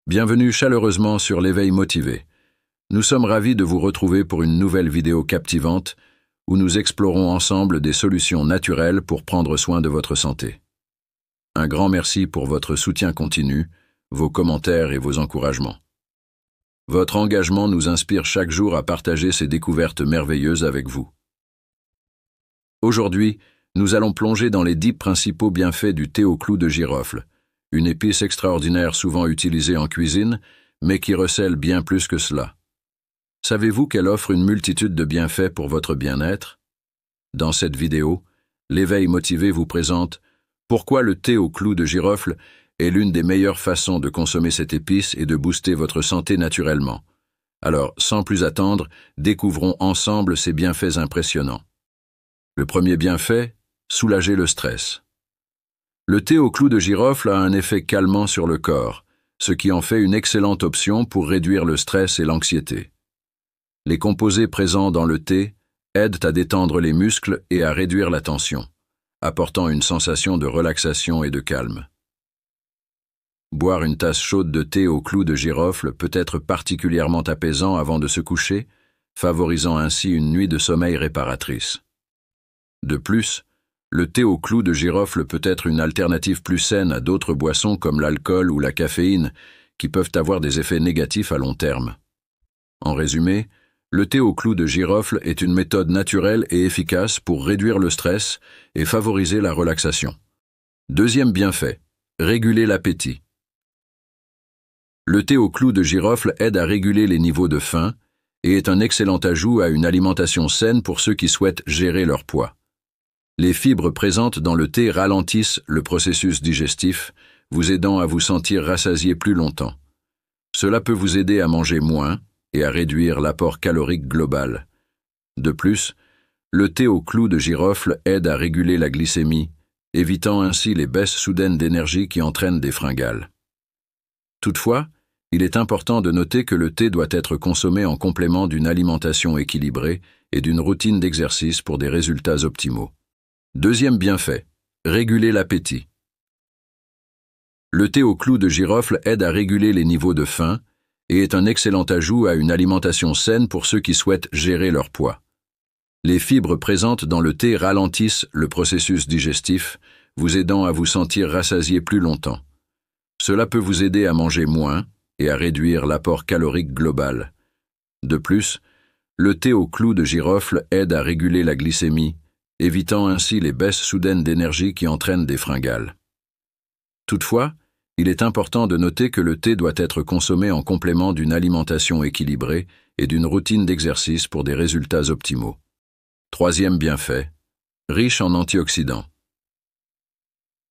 Bienvenue chaleureusement sur l'éveil motivé. Nous sommes ravis de vous retrouver pour une nouvelle vidéo captivante où nous explorons ensemble des solutions naturelles pour prendre soin de votre santé. Un grand merci pour votre soutien continu, vos commentaires et vos encouragements. Votre engagement nous inspire chaque jour à partager ces découvertes merveilleuses avec vous. Aujourd'hui, nous allons plonger dans les 10 principaux bienfaits du thé au clou de girofle, une épice extraordinaire souvent utilisée en cuisine, mais qui recèle bien plus que cela. Savez-vous qu'elle offre une multitude de bienfaits pour votre bien-être? Dans cette vidéo, l'éveil motivé vous présente pourquoi le thé au clou de girofle est l'une des meilleures façons de consommer cette épice et de booster votre santé naturellement. Alors, sans plus attendre, découvrons ensemble ces bienfaits impressionnants. Le premier bienfait, soulager le stress. Le thé au clou de girofle a un effet calmant sur le corps, ce qui en fait une excellente option pour réduire le stress et l'anxiété. Les composés présents dans le thé aident à détendre les muscles et à réduire la tension, apportant une sensation de relaxation et de calme. Boire une tasse chaude de thé au clou de girofle peut être particulièrement apaisant avant de se coucher, favorisant ainsi une nuit de sommeil réparatrice. De plus, le thé au clou de girofle peut être une alternative plus saine à d'autres boissons comme l'alcool ou la caféine, qui peuvent avoir des effets négatifs à long terme. En résumé, le thé au clou de girofle est une méthode naturelle et efficace pour réduire le stress et favoriser la relaxation. Deuxième bienfait, réguler l'appétit. Le thé au clou de girofle aide à réguler les niveaux de faim et est un excellent ajout à une alimentation saine pour ceux qui souhaitent gérer leur poids. Les fibres présentes dans le thé ralentissent le processus digestif, vous aidant à vous sentir rassasié plus longtemps. Cela peut vous aider à manger moins et à réduire l'apport calorique global. De plus, le thé au clou de girofle aide à réguler la glycémie, évitant ainsi les baisses soudaines d'énergie qui entraînent des fringales. Toutefois, il est important de noter que le thé doit être consommé en complément d'une alimentation équilibrée et d'une routine d'exercice pour des résultats optimaux. Deuxième bienfait, réguler l'appétit. Le thé au clou de girofle aide à réguler les niveaux de faim et est un excellent ajout à une alimentation saine pour ceux qui souhaitent gérer leur poids. Les fibres présentes dans le thé ralentissent le processus digestif, vous aidant à vous sentir rassasié plus longtemps. Cela peut vous aider à manger moins et à réduire l'apport calorique global. De plus, le thé au clou de girofle aide à réguler la glycémie, évitant ainsi les baisses soudaines d'énergie qui entraînent des fringales. Toutefois, il est important de noter que le thé doit être consommé en complément d'une alimentation équilibrée et d'une routine d'exercice pour des résultats optimaux. Troisième bienfait, riche en antioxydants.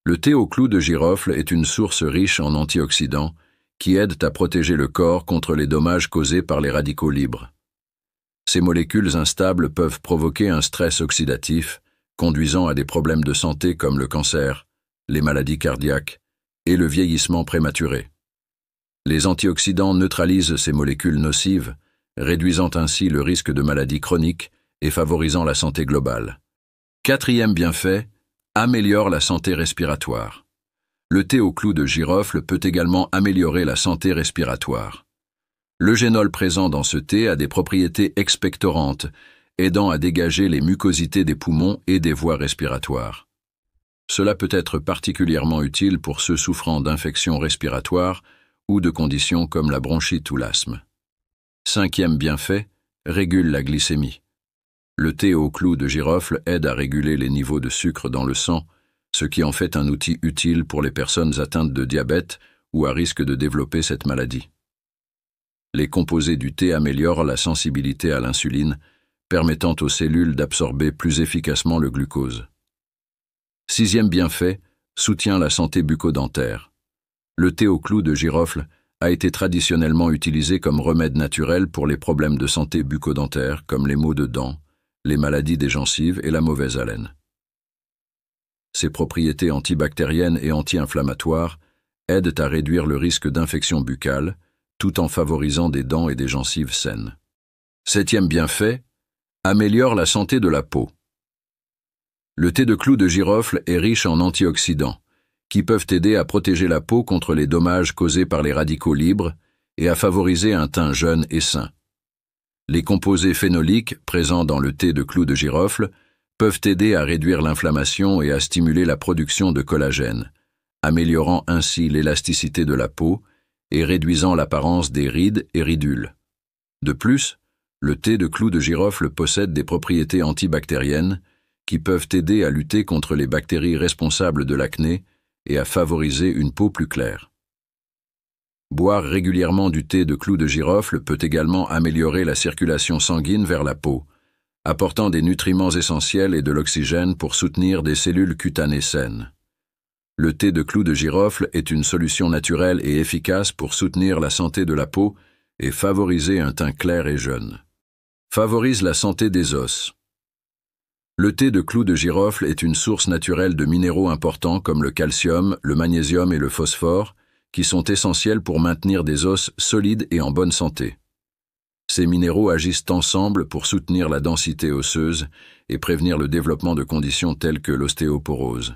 Le thé au clou de girofle est une source riche en antioxydants qui aident à protéger le corps contre les dommages causés par les radicaux libres. Ces molécules instables peuvent provoquer un stress oxydatif, conduisant à des problèmes de santé comme le cancer, les maladies cardiaques et le vieillissement prématuré. Les antioxydants neutralisent ces molécules nocives, réduisant ainsi le risque de maladies chroniques et favorisant la santé globale. Quatrième bienfait, améliore la santé respiratoire. Le thé au clou de girofle peut également améliorer la santé respiratoire. L'eugénol présent dans ce thé a des propriétés expectorantes, aidant à dégager les mucosités des poumons et des voies respiratoires. Cela peut être particulièrement utile pour ceux souffrant d'infections respiratoires ou de conditions comme la bronchite ou l'asthme. Cinquième bienfait, régule la glycémie. Le thé au clou de girofle aide à réguler les niveaux de sucre dans le sang, ce qui en fait un outil utile pour les personnes atteintes de diabète ou à risque de développer cette maladie. Les composés du thé améliorent la sensibilité à l'insuline, permettant aux cellules d'absorber plus efficacement le glucose. Sixième bienfait, soutient la santé bucco-dentaire. Le thé au clou de girofle a été traditionnellement utilisé comme remède naturel pour les problèmes de santé bucco-dentaire comme les maux de dents, les maladies des gencives et la mauvaise haleine. Ses propriétés antibactériennes et anti-inflammatoires aident à réduire le risque d'infection buccale, tout en favorisant des dents et des gencives saines. Septième bienfait, améliore la santé de la peau. Le thé de clou de girofle est riche en antioxydants, qui peuvent aider à protéger la peau contre les dommages causés par les radicaux libres et à favoriser un teint jeune et sain. Les composés phénoliques présents dans le thé de clou de girofle peuvent aider à réduire l'inflammation et à stimuler la production de collagène, améliorant ainsi l'élasticité de la peau et réduisant l'apparence des rides et ridules. De plus, le thé de clou de girofle possède des propriétés antibactériennes qui peuvent aider à lutter contre les bactéries responsables de l'acné et à favoriser une peau plus claire. Boire régulièrement du thé de clou de girofle peut également améliorer la circulation sanguine vers la peau, apportant des nutriments essentiels et de l'oxygène pour soutenir des cellules cutanées saines. Le thé de clou de girofle est une solution naturelle et efficace pour soutenir la santé de la peau et favoriser un teint clair et jeune. Favorise la santé des os. Le thé de clou de girofle est une source naturelle de minéraux importants comme le calcium, le magnésium et le phosphore, qui sont essentiels pour maintenir des os solides et en bonne santé. Ces minéraux agissent ensemble pour soutenir la densité osseuse et prévenir le développement de conditions telles que l'ostéoporose.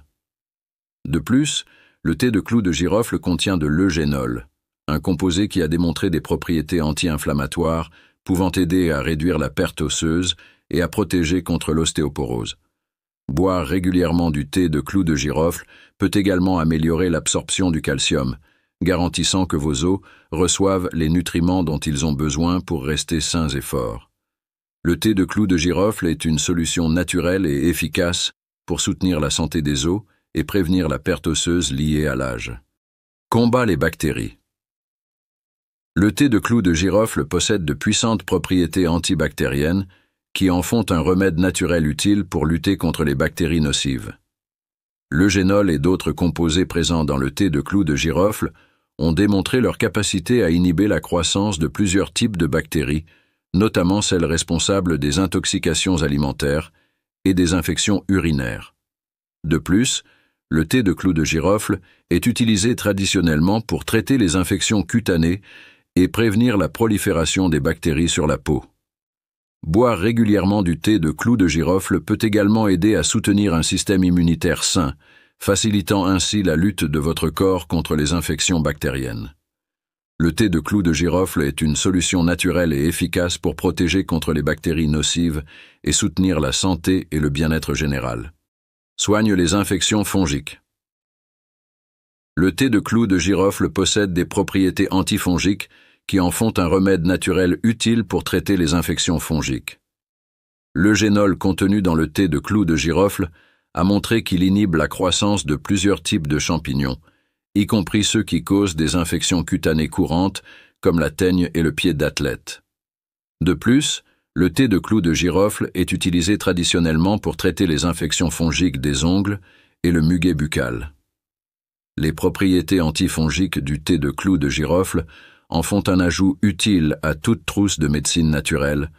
De plus, le thé de clou de girofle contient de l'eugénol, un composé qui a démontré des propriétés anti-inflammatoires pouvant aider à réduire la perte osseuse et à protéger contre l'ostéoporose. Boire régulièrement du thé de clou de girofle peut également améliorer l'absorption du calcium, garantissant que vos os reçoivent les nutriments dont ils ont besoin pour rester sains et forts. Le thé de clou de girofle est une solution naturelle et efficace pour soutenir la santé des os et prévenir la perte osseuse liée à l'âge. Combat les bactéries. Le thé de clou de girofle possède de puissantes propriétés antibactériennes qui en font un remède naturel utile pour lutter contre les bactéries nocives. L'eugénol et d'autres composés présents dans le thé de clou de girofle ont démontré leur capacité à inhiber la croissance de plusieurs types de bactéries, notamment celles responsables des intoxications alimentaires et des infections urinaires. De plus, le thé de clou de girofle est utilisé traditionnellement pour traiter les infections cutanées et prévenir la prolifération des bactéries sur la peau. Boire régulièrement du thé de clou de girofle peut également aider à soutenir un système immunitaire sain, facilitant ainsi la lutte de votre corps contre les infections bactériennes. Le thé de clou de girofle est une solution naturelle et efficace pour protéger contre les bactéries nocives et soutenir la santé et le bien-être général. Soigne les infections fongiques. Le thé de clou de girofle possède des propriétés antifongiques qui en font un remède naturel utile pour traiter les infections fongiques. L'eugénol contenu dans le thé de clou de girofle a montré qu'il inhibe la croissance de plusieurs types de champignons, y compris ceux qui causent des infections cutanées courantes comme la teigne et le pied d'athlète. De plus, le thé de clou de girofle est utilisé traditionnellement pour traiter les infections fongiques des ongles et le muguet buccal. Les propriétés antifongiques du thé de clou de girofle en font un ajout utile à toute trousse de médecine naturelle,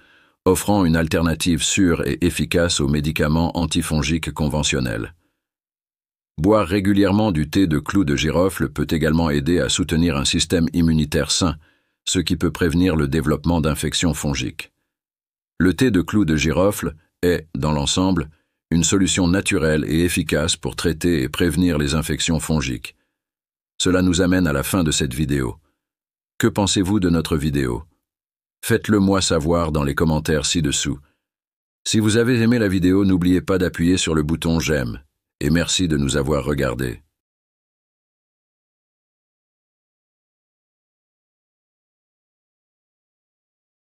offrant une alternative sûre et efficace aux médicaments antifongiques conventionnels. Boire régulièrement du thé de clou de girofle peut également aider à soutenir un système immunitaire sain, ce qui peut prévenir le développement d'infections fongiques. Le thé de clou de girofle est, dans l'ensemble, une solution naturelle et efficace pour traiter et prévenir les infections fongiques. Cela nous amène à la fin de cette vidéo. Que pensez-vous de notre vidéo? Faites-le moi savoir dans les commentaires ci-dessous. Si vous avez aimé la vidéo, n'oubliez pas d'appuyer sur le bouton j'aime et merci de nous avoir regardés.